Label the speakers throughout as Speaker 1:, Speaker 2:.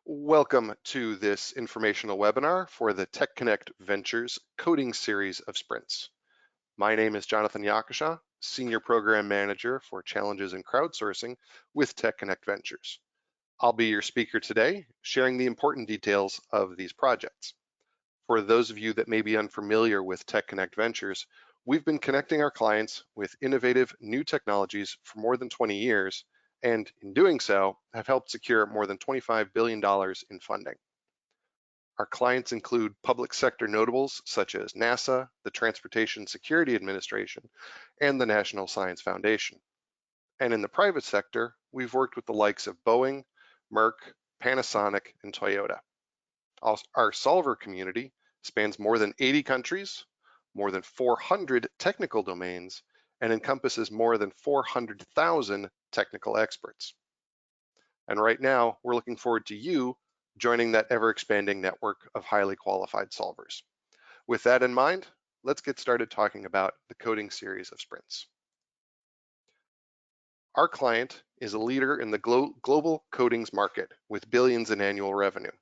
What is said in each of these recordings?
Speaker 1: Welcome to this informational webinar for the TechConnect Ventures Coding Series of Sprints. My name is Jonathan Yakasha, Senior Program Manager for Challenges in Crowdsourcing with TechConnect Ventures. I'll be your speaker today, sharing the important details of these projects. For those of you that may be unfamiliar with TechConnect Ventures, we've been connecting our clients with innovative new technologies for more than 20 years, and in doing so, have helped secure more than $25 billion in funding. Our clients include public sector notables such as NASA, the Transportation Security Administration, and the National Science Foundation. And in the private sector, we've worked with the likes of Boeing, Merck, Panasonic, and Toyota. Our solver community spans more than 80 countries, more than 400 technical domains, and encompasses more than 400,000 technical experts. And right now, we're looking forward to you joining that ever-expanding network of highly qualified solvers. With that in mind, let's get started talking about the coding series of sprints. Our client is a leader in the global codings market with billions in annual revenue.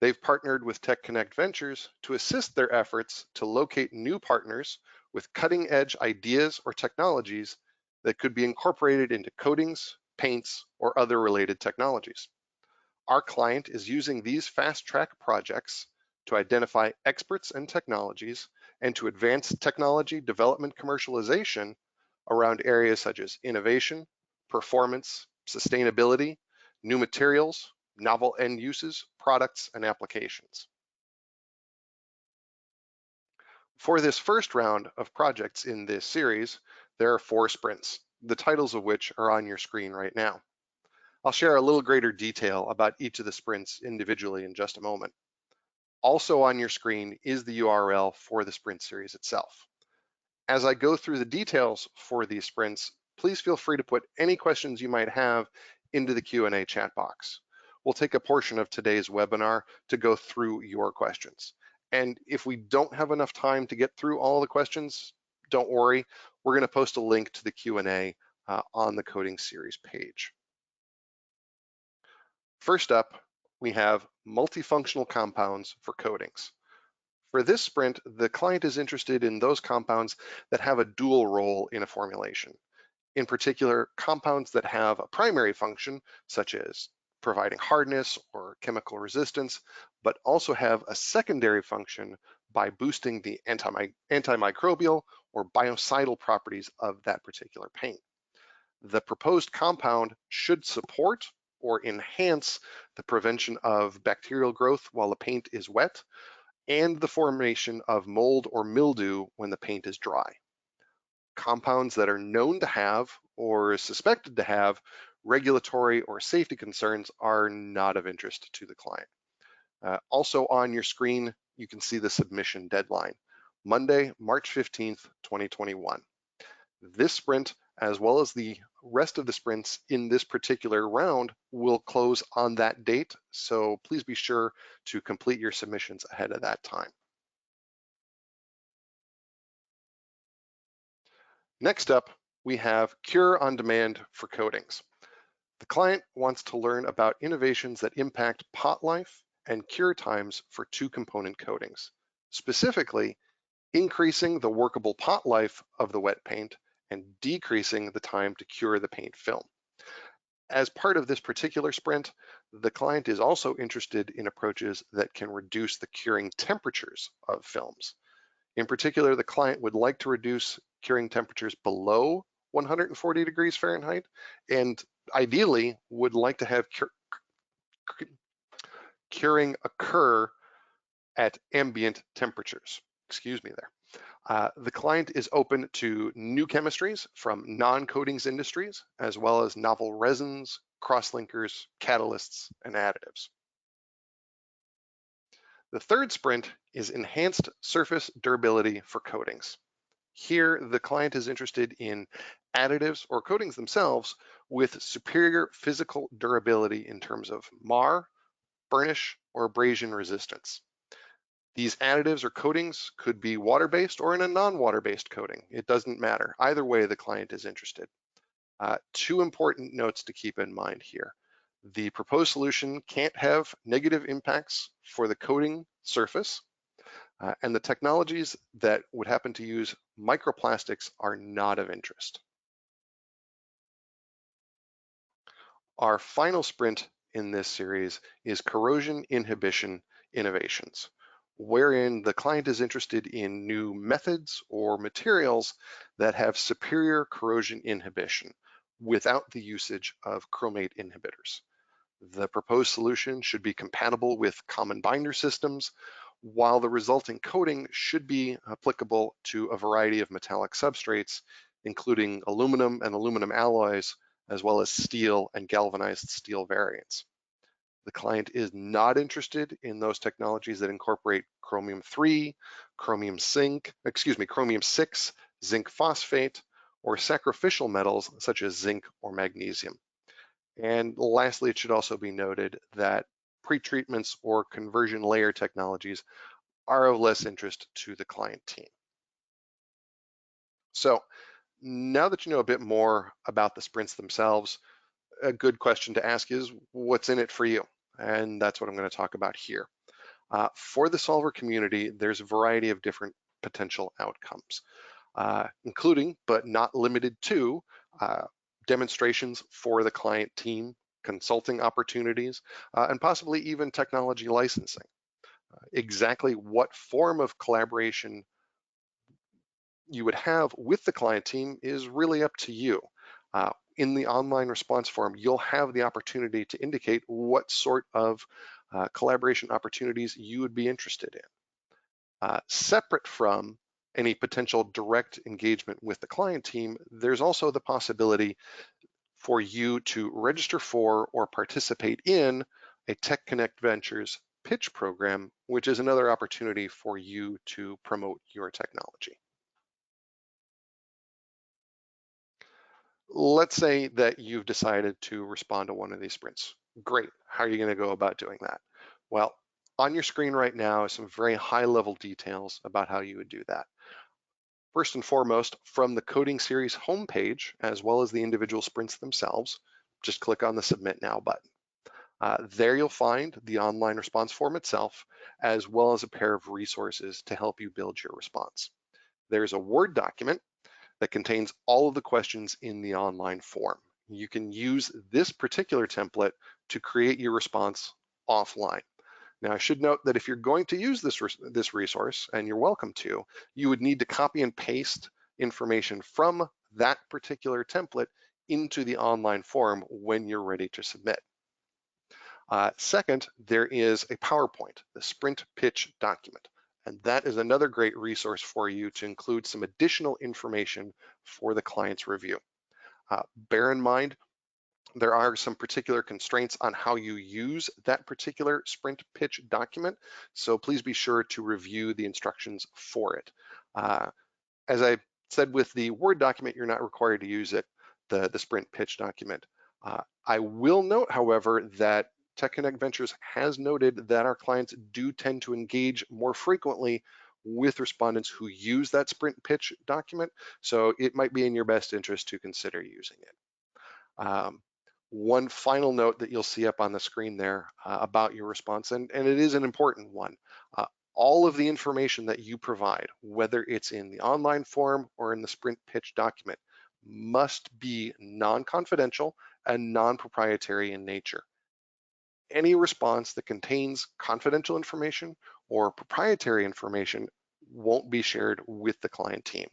Speaker 1: They've partnered with TechConnect Ventures to assist their efforts to locate new partners with cutting-edge ideas or technologies that could be incorporated into coatings, paints, or other related technologies. Our client is using these fast-track projects to identify experts and technologies and to advance technology development commercialization around areas such as innovation, performance, sustainability, new materials, novel end uses, products, and applications. For this first round of projects in this series, there are 4 sprints, the titles of which are on your screen right now. I'll share a little greater detail about each of the sprints individually in just a moment. Also on your screen is the URL for the sprint series itself. As I go through the details for these sprints, please feel free to put any questions you might have into the Q&A chat box. We'll take a portion of today's webinar to go through your questions. And if we don't have enough time to get through all the questions, don't worry, we're going to post a link to the Q&A on the coding series page. First up, we have multifunctional compounds for coatings. For this sprint, the client is interested in those compounds that have a dual role in a formulation. In particular, compounds that have a primary function, such as providing hardness or chemical resistance, but also have a secondary function by boosting the antimicrobial or biocidal properties of that particular paint. The proposed compound should support or enhance the prevention of bacterial growth while the paint is wet and the formation of mold or mildew when the paint is dry. Compounds that are known to have or suspected to have regulatory or safety concerns are not of interest to the client. Also on your screen, you can see the submission deadline, Monday, March 15th, 2021. This sprint, as well as the rest of the sprints in this particular round, will close on that date, so please be sure to complete your submissions ahead of that time. Next up, we have Cure on Demand for coatings. The client wants to learn about innovations that impact pot life and cure times for 2-component coatings, specifically increasing the workable pot life of the wet paint and decreasing the time to cure the paint film. As part of this particular sprint, the client is also interested in approaches that can reduce the curing temperatures of films. In particular, the client would like to reduce curing temperatures below 140 degrees Fahrenheit, and ideally would like to have curing occur at ambient temperatures. Excuse me there. The client is open to new chemistries from non-coatings industries, as well as novel resins, crosslinkers, catalysts, and additives. The third sprint is enhanced surface durability for coatings. Here, the client is interested in additives or coatings themselves with superior physical durability in terms of mar, burnish, or abrasion resistance. These additives or coatings could be water-based or in a non-water-based coating. It doesn't matter. Either way, the client is interested. 2 important notes to keep in mind here. The proposed solution can't have negative impacts for the coding surface, and the technologies that would happen to use microplastics are not of interest. Our final sprint in this series is corrosion inhibition innovations, wherein the client is interested in new methods or materials that have superior corrosion inhibition without the usage of chromate inhibitors. The proposed solution should be compatible with common binder systems, while the resulting coating should be applicable to a variety of metallic substrates, including aluminum and aluminum alloys, as well as steel and galvanized steel variants. The client is not interested in those technologies that incorporate chromium 3, chromium 6, zinc phosphate, or sacrificial metals such as zinc or magnesium. And lastly, it should also be noted that pretreatments or conversion layer technologies are of less interest to the client team. So now that you know a bit more about the sprints themselves, a good question to ask is, what's in it for you? And that's what I'm going to talk about here. For the solver community, there's a variety of different potential outcomes, including but not limited to demonstrations for the client team, consulting opportunities, and possibly even technology licensing. Exactly what form of collaboration you would have with the client team is really up to you. In the online response form, you'll have the opportunity to indicate what sort of collaboration opportunities you would be interested in. Separate from any potential direct engagement with the client team, there's also the possibility for you to register for or participate in a TechConnect Ventures pitch program, which is another opportunity for you to promote your technology. Let's say that you've decided to respond to one of these sprints. Great. How are you going to go about doing that? Well, on your screen right now is some very high-level details about how you would do that. First and foremost, from the coding series homepage, as well as the individual sprints themselves, just click on the Submit Now button. There you'll find the online response form itself, as well as a pair of resources to help you build your response. There's a Word document that contains all of the questions in the online form. You can use this particular template to create your response offline. Now, I should note that if you're going to use this resource, and you're welcome to, you would need to copy and paste information from that particular template into the online form when you're ready to submit. Second, there is a PowerPoint, the sprint pitch document. And that is another great resource for you to include some additional information for the client's review. Bear in mind, there are some particular constraints on how you use that particular sprint pitch document. So please be sure to review the instructions for it. As I said with the Word document, you're not required to use it, the sprint pitch document. I will note, however, that TechConnect Ventures has noted that our clients do tend to engage more frequently with respondents who use that sprint pitch document, so it might be in your best interest to consider using it. One final note that you'll see up on the screen there about your response, and it is an important one. All of the information that you provide, whether it's in the online form or in the sprint pitch document, must be non-confidential and non-proprietary in nature. Any response that contains confidential information or proprietary information won't be shared with the client team.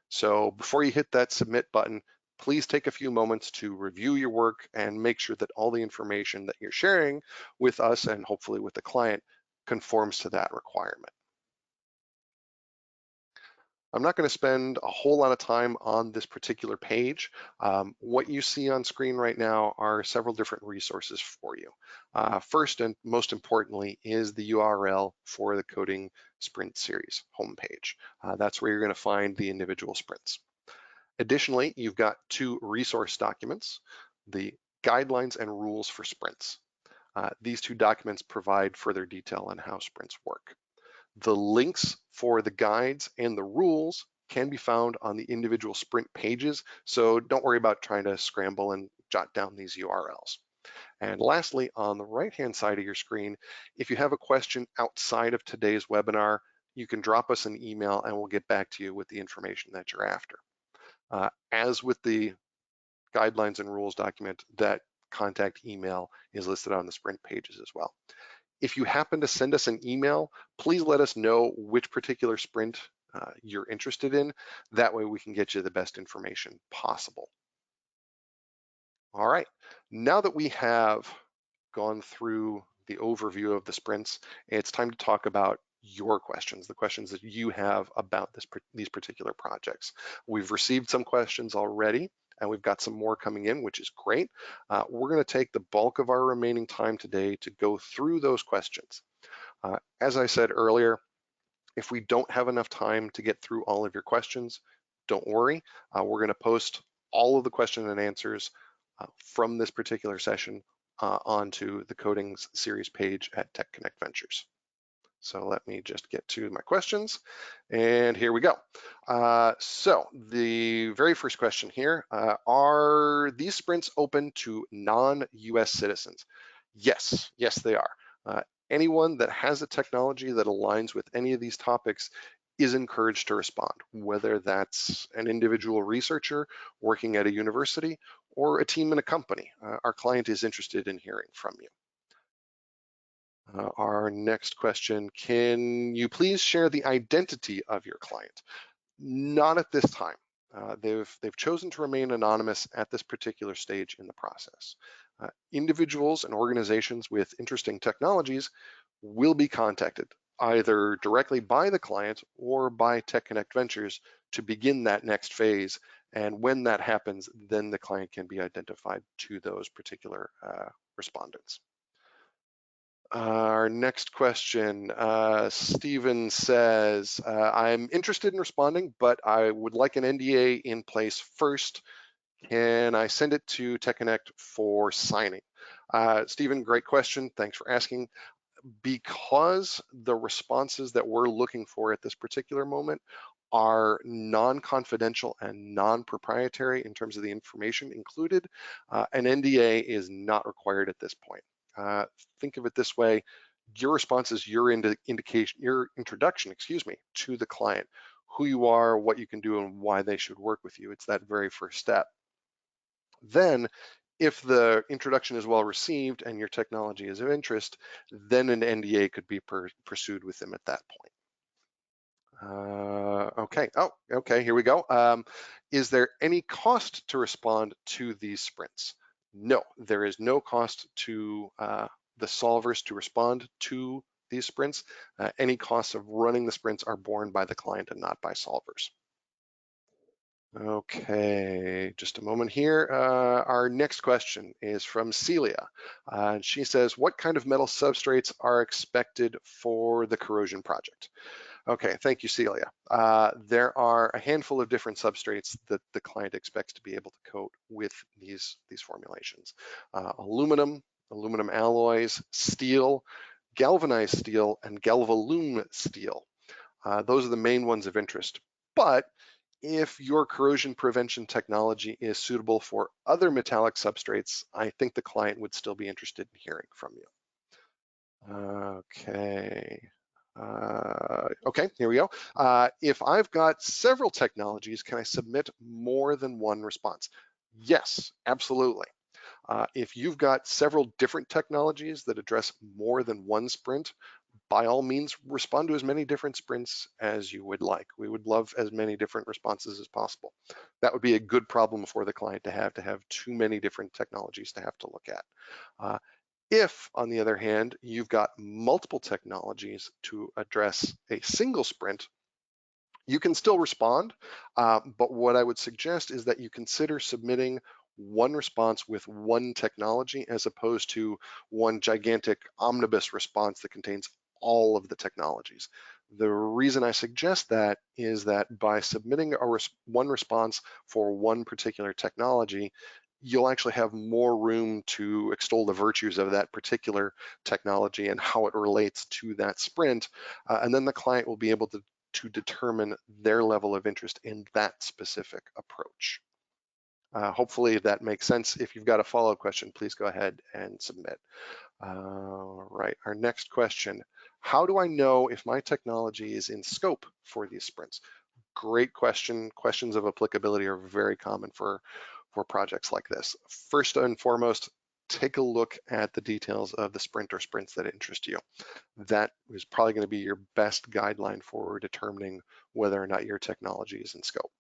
Speaker 1: So before you hit that submit button, please take a few moments to review your work and make sure that all the information that you're sharing with us and hopefully with the client conforms to that requirement. I'm not going to spend a whole lot of time on this particular page. What you see on screen right now are several different resources for you. First and most importantly is the URL for the Coding Sprint Series homepage. That's where you're going to find the individual sprints. Additionally, you've got two resource documents, the guidelines and rules for sprints. These two documents provide further detail on how sprints work. The links for the guides and the rules can be found on the individual sprint pages, so don't worry about trying to scramble and jot down these URLs. And lastly, on the right-hand side of your screen, if you have a question outside of today's webinar, you can drop us an email and we'll get back to you with the information that you're after. As with the guidelines and rules document, that contact email is listed on the Sprint pages as well. If you happen to send us an email, please let us know which particular sprint you're interested in. That way we can get you the best information possible. All right, now that we have gone through the overview of the sprints, it's time to talk about your questions, the questions that you have about these particular projects. We've received some questions already, and we've got some more coming in, which is great. We're going to take the bulk of our remaining time today to go through those questions. As I said earlier, if we don't have enough time to get through all of your questions, don't worry. We're going to post all of the question and answers from this particular session onto the coding series page at TechConnect Ventures. So let me just get to my questions, and here we go. So the very first question here, are these sprints open to non-US citizens? Yes, yes they are. Anyone that has a technology that aligns with any of these topics is encouraged to respond, whether that's an individual researcher working at a university or a team in a company. Our client is interested in hearing from you. Our next question, can you please share the identity of your client? Not at this time. They've chosen to remain anonymous at this particular stage in the process. Individuals and organizations with interesting technologies will be contacted either directly by the client or by TechConnect Ventures to begin that next phase. And when that happens, then the client can be identified to those particular respondents. Our next question, Stephen says, I'm interested in responding, but I would like an NDA in place first. Can I send it to TechConnect for signing? Stephen, great question. Thanks for asking. Because the responses that we're looking for at this particular moment are non-confidential and non-proprietary in terms of the information included, an NDA is not required at this point. Think of it this way: your response is your introduction, to the client, who you are, what you can do, and why they should work with you. It's that very first step. Then, if the introduction is well received and your technology is of interest, then an NDA could be pursued with them at that point. Okay, here we go. Is there any cost to respond to these sprints? No, there is no cost to the solvers to respond to these sprints. Any costs of running the sprints are borne by the client and not by solvers. Okay, just a moment here. Our next question is from Celia. She says, what kind of metal substrates are expected for the corrosion project? Okay, thank you, Celia. There are a handful of different substrates that the client expects to be able to coat with these formulations. Aluminum alloys, steel, galvanized steel, and galvalume steel. Those are the main ones of interest. But if your corrosion prevention technology is suitable for other metallic substrates, I think the client would still be interested in hearing from you. Okay, here we go. If I've got several technologies, can I submit more than one response? Yes, absolutely. If you've got several different technologies that address more than one sprint, by all means, respond to as many different sprints as you would like. We would love as many different responses as possible. That would be a good problem for the client to have too many different technologies to have to look at. If, on the other hand, you've got multiple technologies to address a single sprint, you can still respond, but what I would suggest is that you consider submitting one response with one technology as opposed to one gigantic omnibus response that contains all of the technologies. The reason I suggest that is that by submitting one response for one particular technology, you'll actually have more room to extol the virtues of that particular technology and how it relates to that sprint. And then the client will be able to determine their level of interest in that specific approach. Hopefully that makes sense. If you've got a follow-up question, please go ahead and submit. All right, our next question. How do I know if my technology is in scope for these sprints? Great question. Questions of applicability are very common for projects like this. First and foremost, take a look at the details of the sprint or sprints that interest you. That is probably going to be your best guideline for determining whether or not your technology is in scope.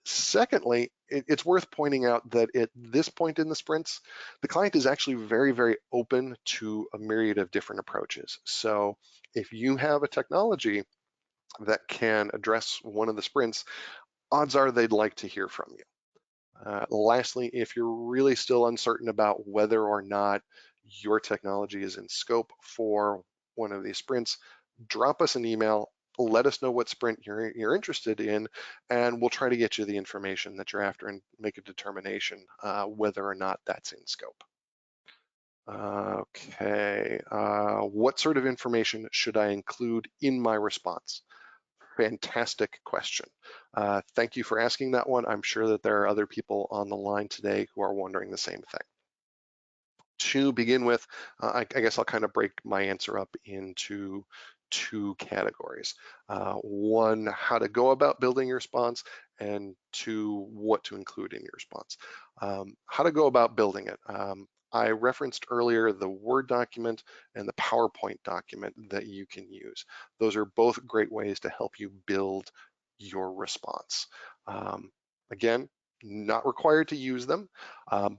Speaker 1: Secondly, it's worth pointing out that at this point in the sprints, the client is actually very, very open to a myriad of different approaches. So if you have a technology that can address one of the sprints, odds are they'd like to hear from you. Lastly, if you're really still uncertain about whether or not your technology is in scope for one of these sprints, drop us an email, let us know what sprint you're interested in, and we'll try to get you the information that you're after and make a determination whether or not that's in scope. Okay, what sort of information should I include in my response? Fantastic question. Thank you for asking that one. I'm sure that there are other people on the line today who are wondering the same thing. To begin with, I guess I'll kind of break my answer up into two categories. One, how to go about building your response, and two, what to include in your response. How to go about building it. I referenced earlier the Word document and the PowerPoint document that you can use. Those are both great ways to help you build your response. Again, not required to use them,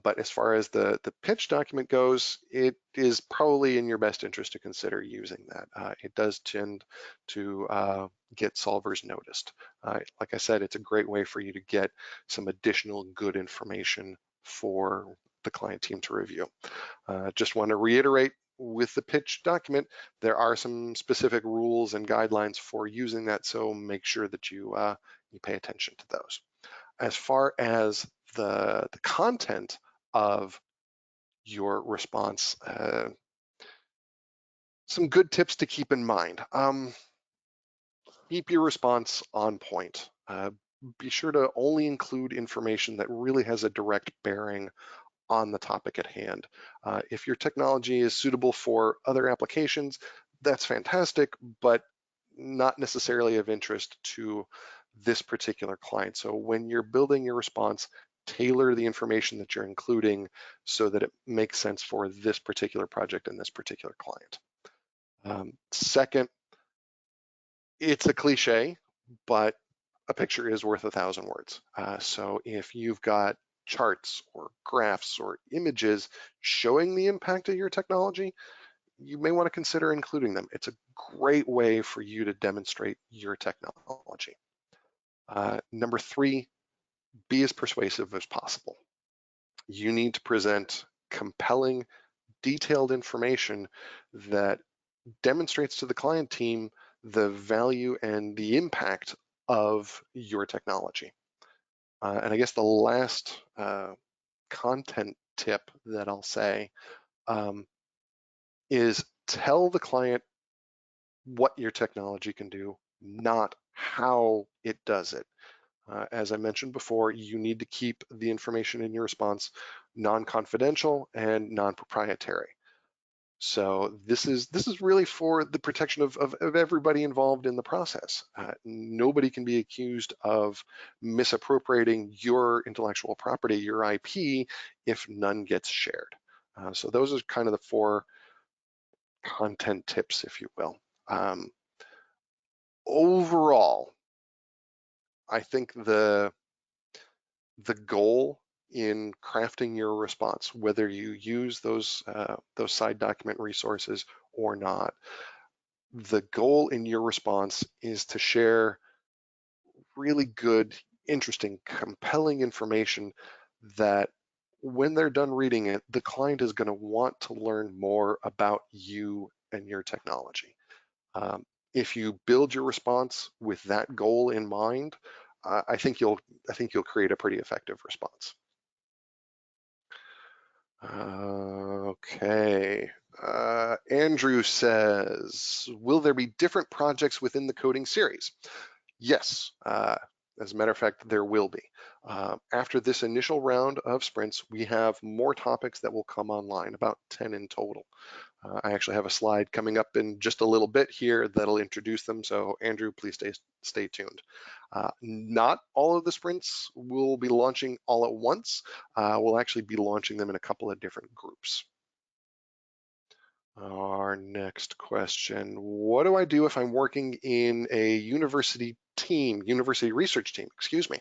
Speaker 1: but as far as the pitch document goes, it is probably in your best interest to consider using that. It does tend to get solvers noticed. Like I said, it's a great way for you to get some additional good information for the client team to review. Just want to reiterate, with the pitch document, there are some specific rules and guidelines for using that, so make sure that you pay attention to those. As far as the content of your response, some good tips to keep in mind. Keep your response on point. Be sure to only include information that really has a direct bearing on the topic at hand. If your technology is suitable for other applications, that's fantastic, but not necessarily of interest to this particular client. So when you're building your response, tailor the information that you're including so that it makes sense for this particular project and this particular client. Second, it's a cliche, but a picture is worth 1,000 words. So if you've got charts or graphs or images showing the impact of your technology, you may want to consider including them. It's a great way for you to demonstrate your technology. Number three, be as persuasive as possible. You need to present compelling, detailed information that demonstrates to the client team the value and the impact of your technology. And I guess the last content tip that I'll say is tell the client what your technology can do, not how it does it. As I mentioned before, you need to keep the information in your response non-confidential and non-proprietary. So this is really for the protection of everybody involved in the process. Nobody can be accused of misappropriating your intellectual property, your IP, if none gets shared. So those are kind of the four content tips, if you will. Overall, I think the goal in crafting your response, whether you use those side document resources or not, the goal in your response is to share really good, interesting, compelling information that when they're done reading it, the client is going to want to learn more about you and your technology. If you build your response with that goal in mind, I think you'll create a pretty effective response. Okay. Andrew says, will there be different projects within the coding series? Yes. As a matter of fact, there will be. After this initial round of sprints, we have more topics that will come online, about 10 in total. I actually have a slide coming up in just a little bit here that'll introduce them. So Andrew, please stay tuned. Not all of the sprints will be launching all at once. We'll actually be launching them in a couple of different groups. Our next question, what do I do if I'm working in a university research team, excuse me?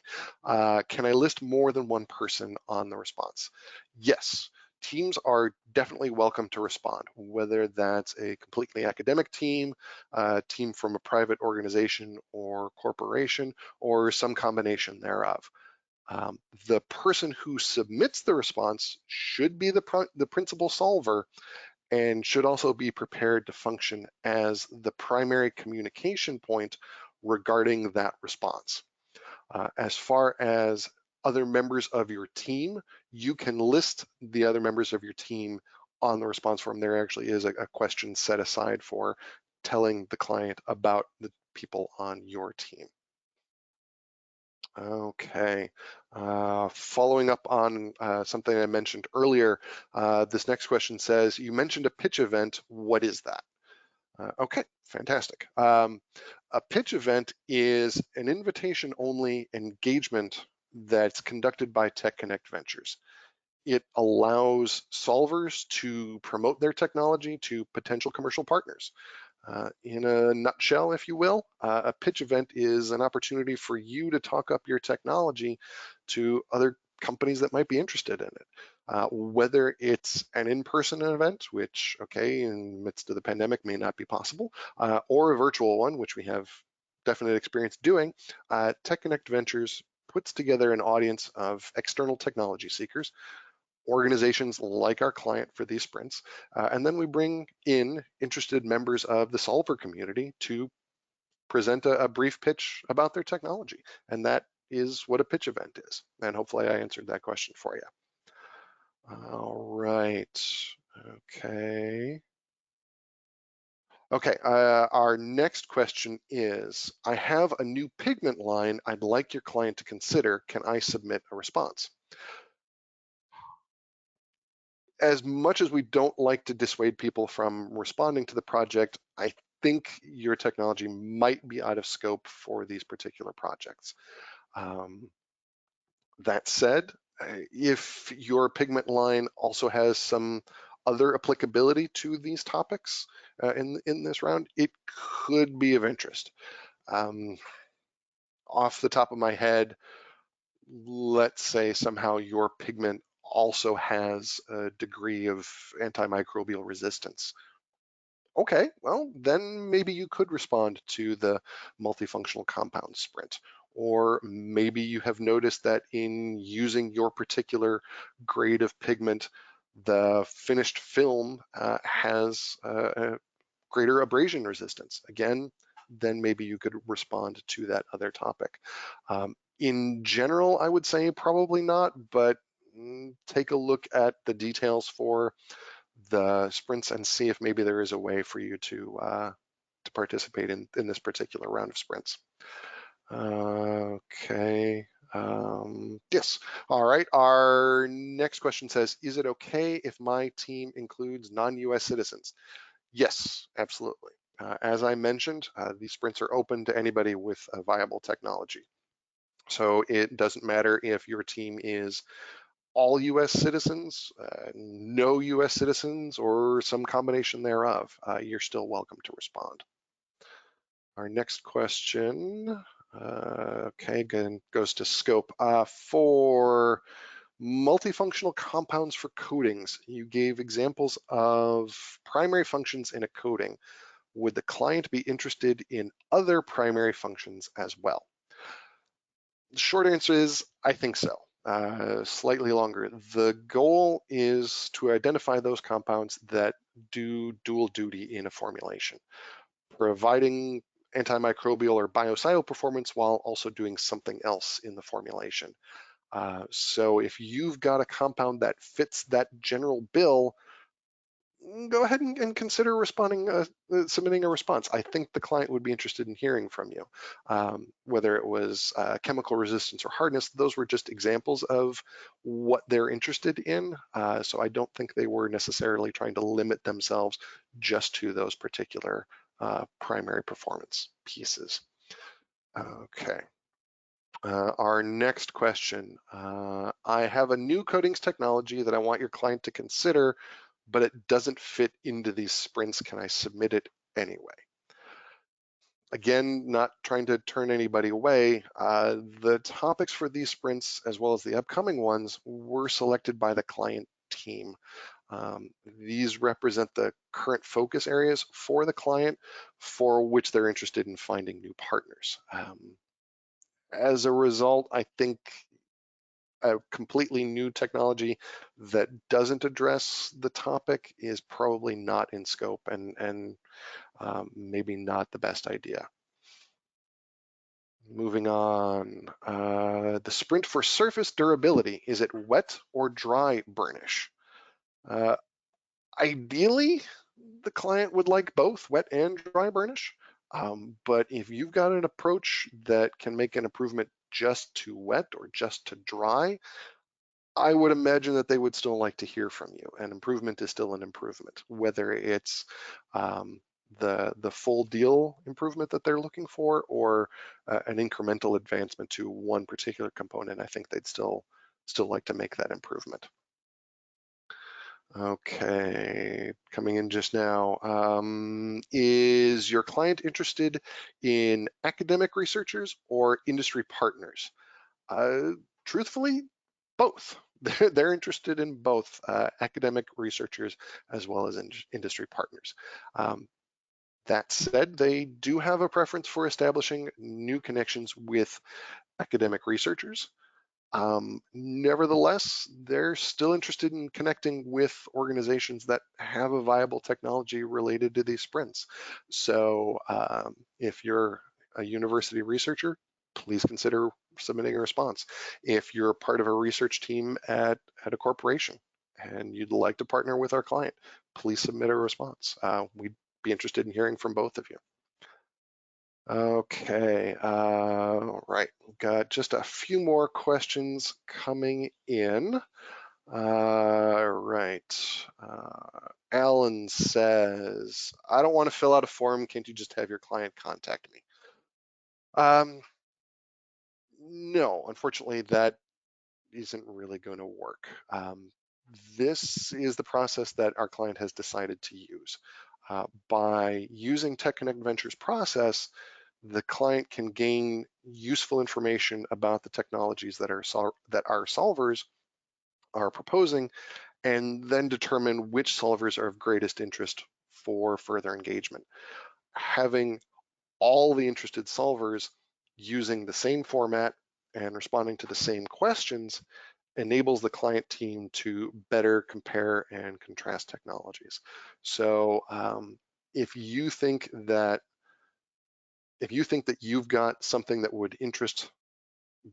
Speaker 1: Can I list more than one person on the response? Yes, teams are definitely welcome to respond, whether that's a completely academic team, a team from a private organization or corporation, or some combination thereof. The person who submits the response should be the principal solver and should also be prepared to function as the primary communication point regarding that response. As far as other members of your team, you can list the other members of your team on the response form. There actually is a question set aside for telling the client about the people on your team. Okay, following up on something I mentioned earlier, this next question says, you mentioned a pitch event, what is that? Okay, fantastic. A pitch event is an invitation-only engagement that's conducted by TechConnect Ventures. It allows solvers to promote their technology to potential commercial partners. In a nutshell, if you will, a pitch event is an opportunity for you to talk up your technology to other companies that might be interested in it. Whether it's an in-person event, which, okay, in the midst of the pandemic may not be possible, or a virtual one, which we have definite experience doing, TechConnect Ventures puts together an audience of external technology seekers, organizations like our client for these sprints, and then we bring in interested members of the solver community to present a brief pitch about their technology. And that is what a pitch event is. And hopefully I answered that question for you. All right, okay. Okay, our next question is, I have a new pigment line I'd like your client to consider. Can I submit a response? As much as we don't like to dissuade people from responding to the project, I think your technology might be out of scope for these particular projects. That said, if your pigment line also has some other applicability to these topics in this round, it could be of interest. Off the top of my head, let's say somehow your pigment also has a degree of antimicrobial resistance. Okay, well, then maybe you could respond to the multifunctional compound sprint. Or maybe you have noticed that in using your particular grade of pigment, the finished film has a greater abrasion resistance. Again, then maybe you could respond to that other topic. In general, I would say probably not, but take a look at the details for the sprints and see if maybe there is a way for you to participate in this particular round of sprints. Okay. Yes. All right. Our next question says, is it okay if my team includes non-US citizens? Yes, absolutely. As I mentioned, these sprints are open to anybody with a viable technology. So it doesn't matter if your team is all US citizens, no US citizens, or some combination thereof. You're still welcome to respond. Our next question, okay, again, goes to scope. For multifunctional compounds for coatings, you gave examples of primary functions in a coating. Would the client be interested in other primary functions as well? The short answer is, I think so. Slightly longer. The goal is to identify those compounds that do dual duty in a formulation, providing antimicrobial or biocidal performance while also doing something else in the formulation. So if you've got a compound that fits that general bill, go ahead and consider responding, submitting a response. I think the client would be interested in hearing from you. Whether it was chemical resistance or hardness, those were just examples of what they're interested in. So I don't think they were necessarily trying to limit themselves just to those particular primary performance pieces. Okay. Our next question. I have a new coatings technology that I want your client to consider, but it doesn't fit into these sprints. Can I submit it anyway? Again, not trying to turn anybody away. The topics for these sprints, as well as the upcoming ones, were selected by the client team. These represent the current focus areas for the client for which they're interested in finding new partners. As a result, I think a completely new technology that doesn't address the topic is probably not in scope and maybe not the best idea. Moving on, the sprint for surface durability, is it wet or dry burnish? Ideally, the client would like both wet and dry burnish, but if you've got an approach that can make an improvement just to wet or just to dry, I would imagine that they would still like to hear from you. An improvement is still an improvement, whether it's the full deal improvement that they're looking for or an incremental advancement to one particular component. I think they'd still like to make that improvement. Okay, coming in just now. Is your client interested in academic researchers or industry partners? Truthfully, both. They're interested in both academic researchers as well as industry partners. That said, they do have a preference for establishing new connections with academic researchers. Nevertheless, they're still interested in connecting with organizations that have a viable technology related to these sprints. So if you're a university researcher, please consider submitting a response. If you're part of a research team at a corporation and you'd like to partner with our client, please submit a response. We'd be interested in hearing from both of you. Okay, right, got just a few more questions coming in. Right, Alan says, I don't want to fill out a form, can't you just have your client contact me? No, unfortunately, that isn't really going to work. This is the process that our client has decided to use. By using TechConnect Ventures process, the client can gain useful information about the technologies that our solvers are proposing, and then determine which solvers are of greatest interest for further engagement. Having all the interested solvers using the same format and responding to the same questions enables the client team to better compare and contrast technologies. So if you think that you've got something that would interest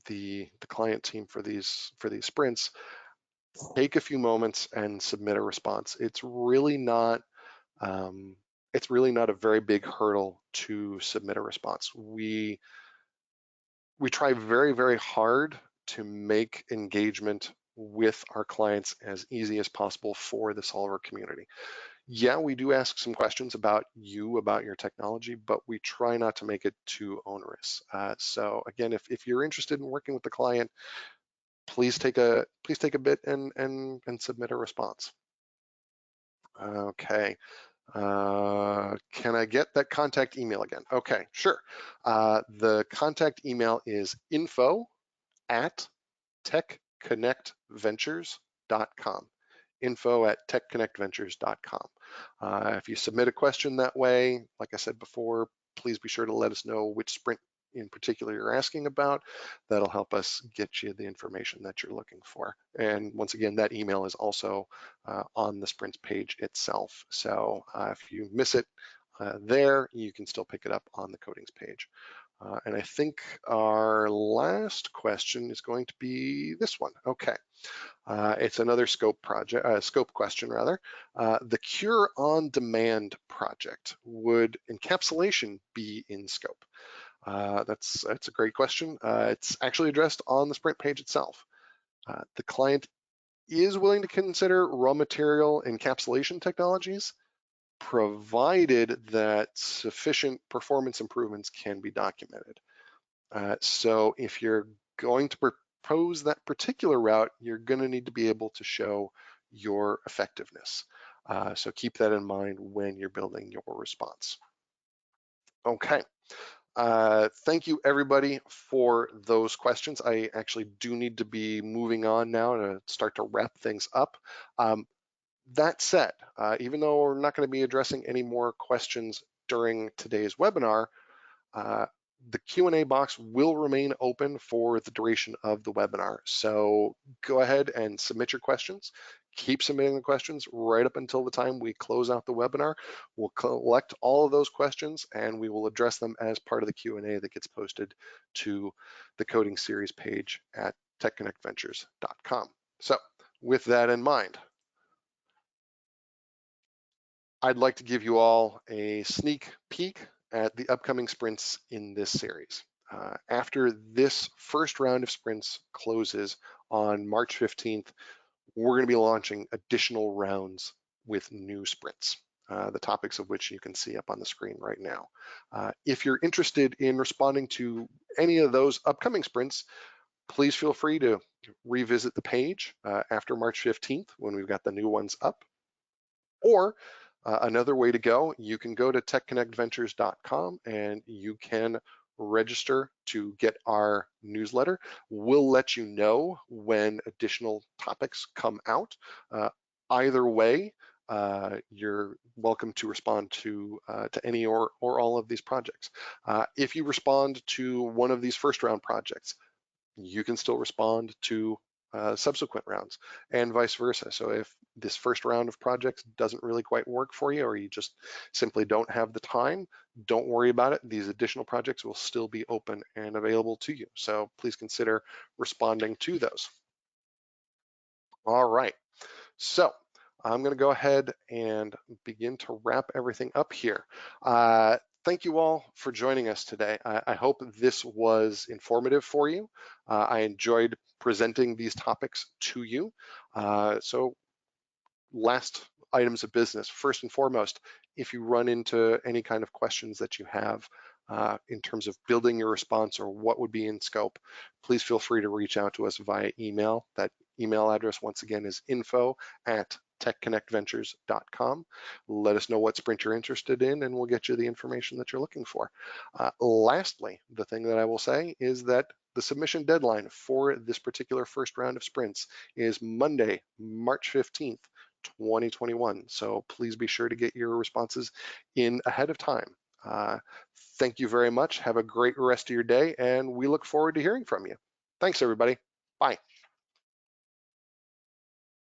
Speaker 1: the client team for these sprints, take a few moments and submit a response. It's really not a very big hurdle to submit a response. We try very, very hard to make engagement with our clients as easy as possible for the solver community. Yeah, we do ask some questions about you, about your technology, but we try not to make it too onerous. So again, if you're interested in working with the client, please take a bit and submit a response. Okay. Can I get that contact email again? Okay, sure. The contact email is info@techconnectventures.com. info@techconnectventures.com. If you submit a question that way, like I said before, please be sure to let us know which sprint in particular you're asking about. That'll help us get you the information that you're looking for. And once again, that email is also on the sprints page itself. So if you miss it there, you can still pick it up on the coatings page. And I think our last question is going to be this one. Okay, it's another scope project, scope question rather. The Cure on Demand project, would encapsulation be in scope? That's a great question. It's actually addressed on the Sprint page itself. The client is willing to consider raw material encapsulation technologies, provided that sufficient performance improvements can be documented. So if you're going to propose that particular route, you're going to need to be able to show your effectiveness. So keep that in mind when you're building your response. Okay. Thank you everybody for those questions. I actually do need to be moving on now to start to wrap things up. That said, even though we're not going to be addressing any more questions during today's webinar, the Q&A box will remain open for the duration of the webinar. So go ahead and submit your questions. Keep submitting the questions right up until the time we close out the webinar. We'll collect all of those questions and we will address them as part of the Q&A that gets posted to the coding series page at techconnectventures.com. So with that in mind, I'd like to give you all a sneak peek at the upcoming sprints in this series. After this first round of sprints closes on March 15th, we're going to be launching additional rounds with new sprints, the topics of which you can see up on the screen right now. If you're interested in responding to any of those upcoming sprints, please feel free to revisit the page after March 15th when we've got the new ones up. Or another way to go, you can go to techconnectventures.com and you can register to get our newsletter. We'll let you know when additional topics come out. Either way, you're welcome to respond to any or all of these projects. If you respond to one of these first round projects, you can still respond to subsequent rounds and vice versa. So if this first round of projects doesn't really quite work for you, or you just simply don't have the time, don't worry about it. These additional projects will still be open and available to you. So please consider responding to those. All right, so I'm going to go ahead and begin to wrap everything up here. Thank you all for joining us today. I hope this was informative for you. I enjoyed presenting these topics to you. So last items of business, first and foremost, if you run into any kind of questions that you have in terms of building your response or what would be in scope, please feel free to reach out to us via email. That email address, once again, is info@techconnectventures.com. Let us know what sprint you're interested in and we'll get you the information that you're looking for. Lastly, the thing that I will say is that the submission deadline for this particular first round of sprints is Monday, March 15th, 2021. So please be sure to get your responses in ahead of time. Thank you very much. Have a great rest of your day, and we look forward to hearing from you. Thanks, everybody. Bye.